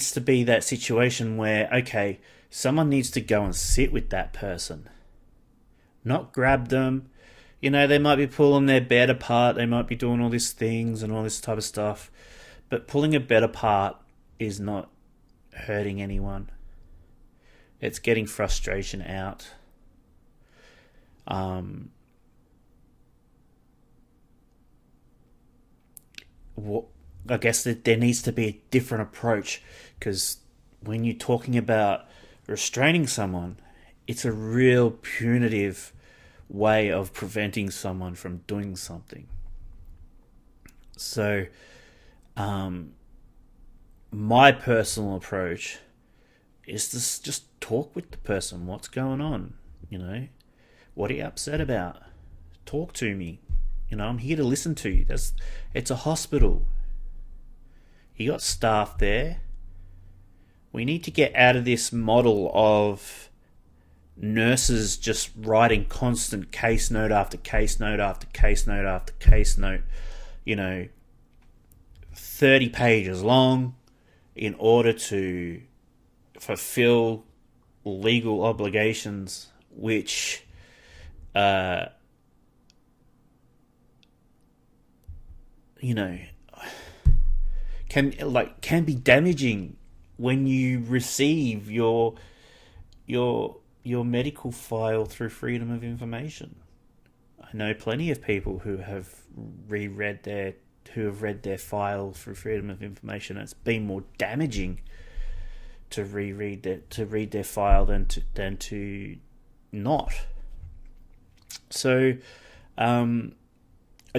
needs to be that situation where, okay, someone needs to go and sit with that person, not grab them. You know, they might be pulling their bed apart, they might be doing all these things and all this type of stuff, but pulling a bed apart is not hurting anyone. It's getting frustration out. What I guess that there needs to be a different approach, because when you're talking about restraining someone, it's a real punitive way of preventing someone from doing something. So, my personal approach is to just talk with the person. What's going on? You know, what are you upset about? Talk to me. You know, I'm here to listen to you. It's a hospital. You got staff there. We need to get out of this model of nurses just writing constant case note after case note after case note after case note, 30 pages long, in order to fulfill legal obligations, which can be damaging when you receive your medical file through Freedom of Information. I know plenty of people who have read their file through Freedom of Information. It's been more damaging to read their file than to not. So, I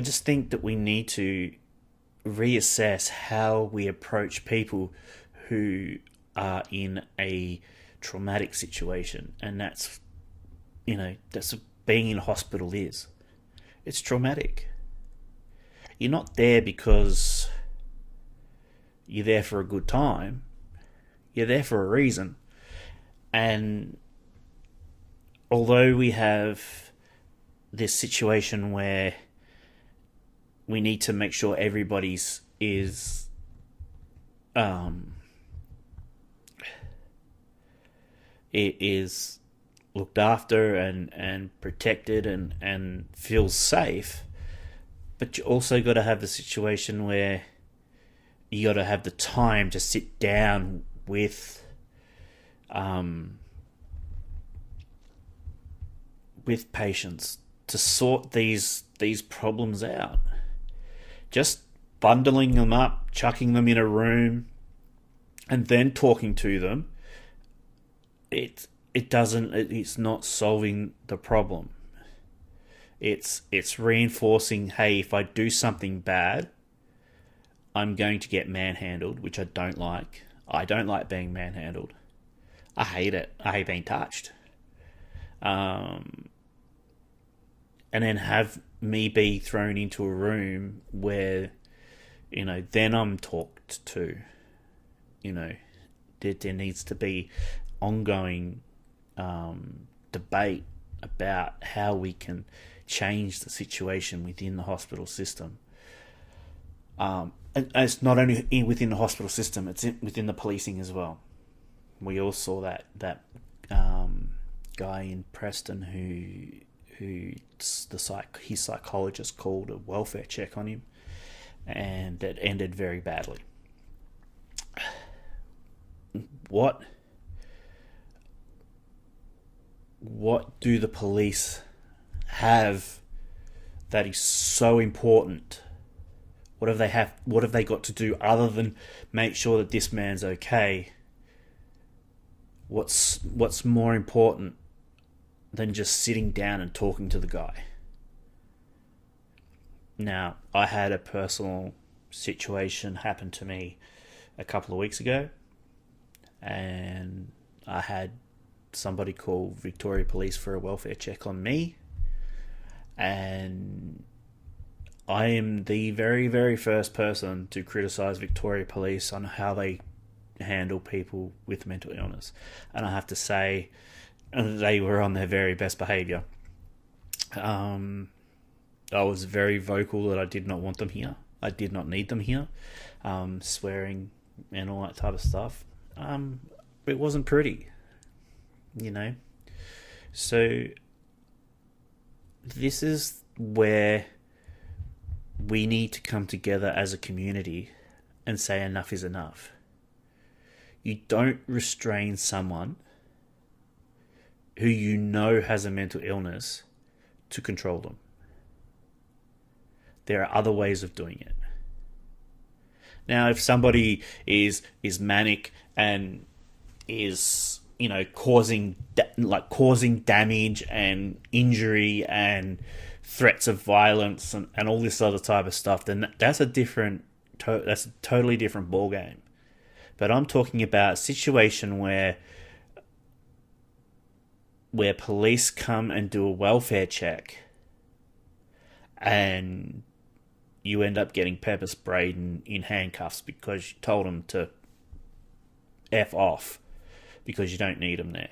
just think that we need to reassess how we approach people who are in a traumatic situation, and that's being in hospital is. It's traumatic. You're not there because you're there for a good time. You're there for a reason. And although we have this situation where we need to make sure everybody's is it is looked after and protected and feels safe, but you also got to have the situation where you got to have the time to sit down with patients to sort these problems out. Just bundling them up, chucking them in a room, and then talking to them, it's not solving the problem. It's reinforcing, hey, if I do something bad, I'm going to get manhandled, which I don't like. I don't like being manhandled. I hate it. I hate being touched. And then have me be thrown into a room where, then I'm talked to. There needs to be ongoing debate about how we can change the situation within the hospital system. And it's not only within the hospital system; it's within the policing as well. We all saw that guy in Preston who his psychologist called a welfare check on him, and that ended very badly. What do the police have that is so important? What have they got to do other than make sure that this man's okay? What's more important than just sitting down and talking to the guy? Now, I had a personal situation happen to me a couple of weeks ago, and I had somebody call Victoria Police for a welfare check on me, and I am the very, very first person to criticise Victoria Police on how they handle people with mental illness. And I have to say, they were on their very best behaviour. I was very vocal that I did not want them here. I did not need them here. Swearing and all that type of stuff. it wasn't pretty, you know. So this is where we need to come together as a community and say enough is enough. You don't restrain someone who you know has a mental illness to control them. There are other ways of doing it. Now, if somebody is manic and is, you know, causing damage and injury and threats of violence and all this other type of stuff, then that's a totally different ballgame. But I'm talking about a situation where police come and do a welfare check and you end up getting pepper sprayed in handcuffs because you told them to F off because you don't need them there.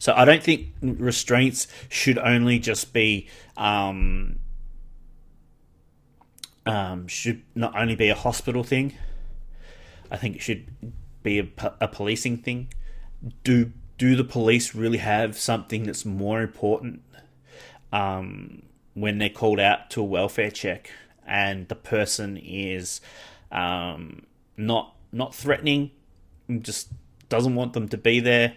So I don't think restraints should only just be should not only be a hospital thing. I think it should be a policing thing. Do the police really have something that's more important when they're called out to a welfare check and the person is not threatening, just doesn't want them to be there?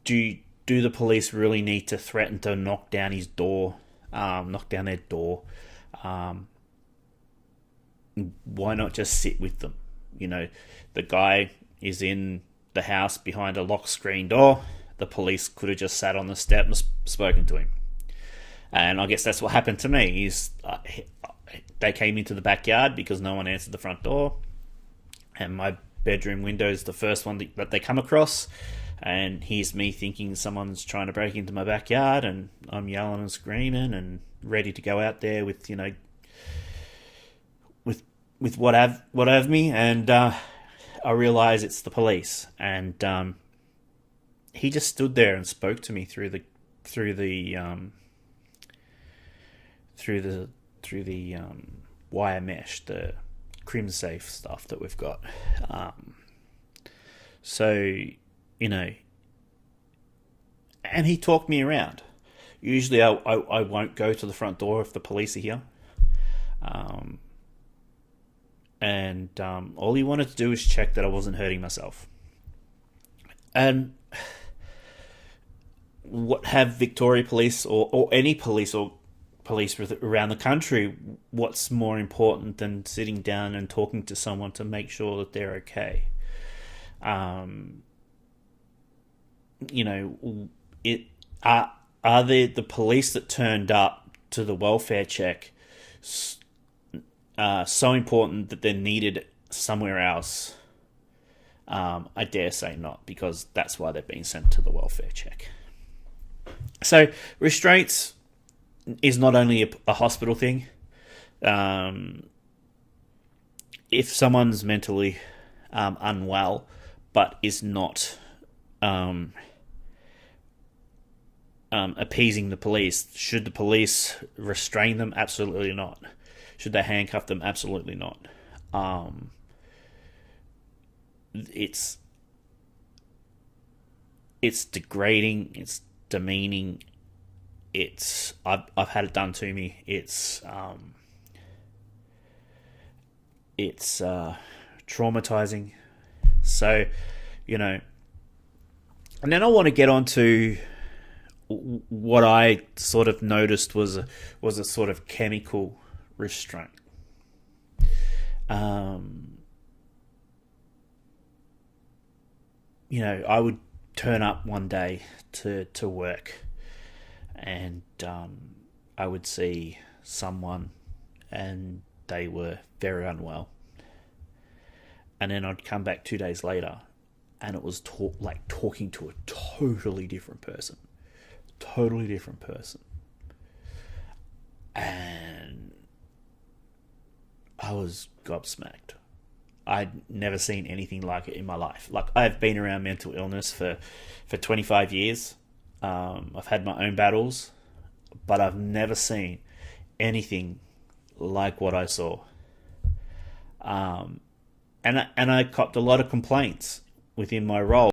Do the police really need to threaten to knock down their door? Why not just sit with them? You know, the guy is in the house behind a locked screen door. The police could have just sat on the step and spoken to him. And I guess that's what happened to me. They came into the backyard because no one answered the front door. And my bedroom window is the first one that they come across. And here's me thinking someone's trying to break into my backyard. And I'm yelling and screaming and ready to go out there with, you know, with what have me. And I realize it's the police. And he just stood there and spoke to me through the wire mesh, the CrimSafe stuff that we've got. So, you know, and he talked me around. Usually I won't go to the front door if the police are here. And all he wanted to do was check that I wasn't hurting myself. And what have Victoria Police or any police or police around the country, what's more important than sitting down and talking to someone to make sure that they're okay? You know, are the police that turned up to the welfare check so important that they're needed somewhere else? I dare say not, because that's why they're being sent to the welfare check. So restraints is not only a hospital thing. If someone's mentally unwell but is not appeasing the police, should the police restrain them? Absolutely not. Should they handcuff them? Absolutely not. It's degrading. It's demeaning. I've had it done to me. It's traumatizing. So, you know, and then I want to get on to what I sort of noticed was a sort of chemical restraint. You know, I would turn up one day to work, and I would see someone and they were very unwell. And then I'd come back 2 days later and it was talking to a totally different person. And I was gobsmacked. I'd never seen anything like it in my life. Like, I've been around mental illness for 25 years. I've had my own battles, but I've never seen anything like what I saw. and I copped a lot of complaints within my role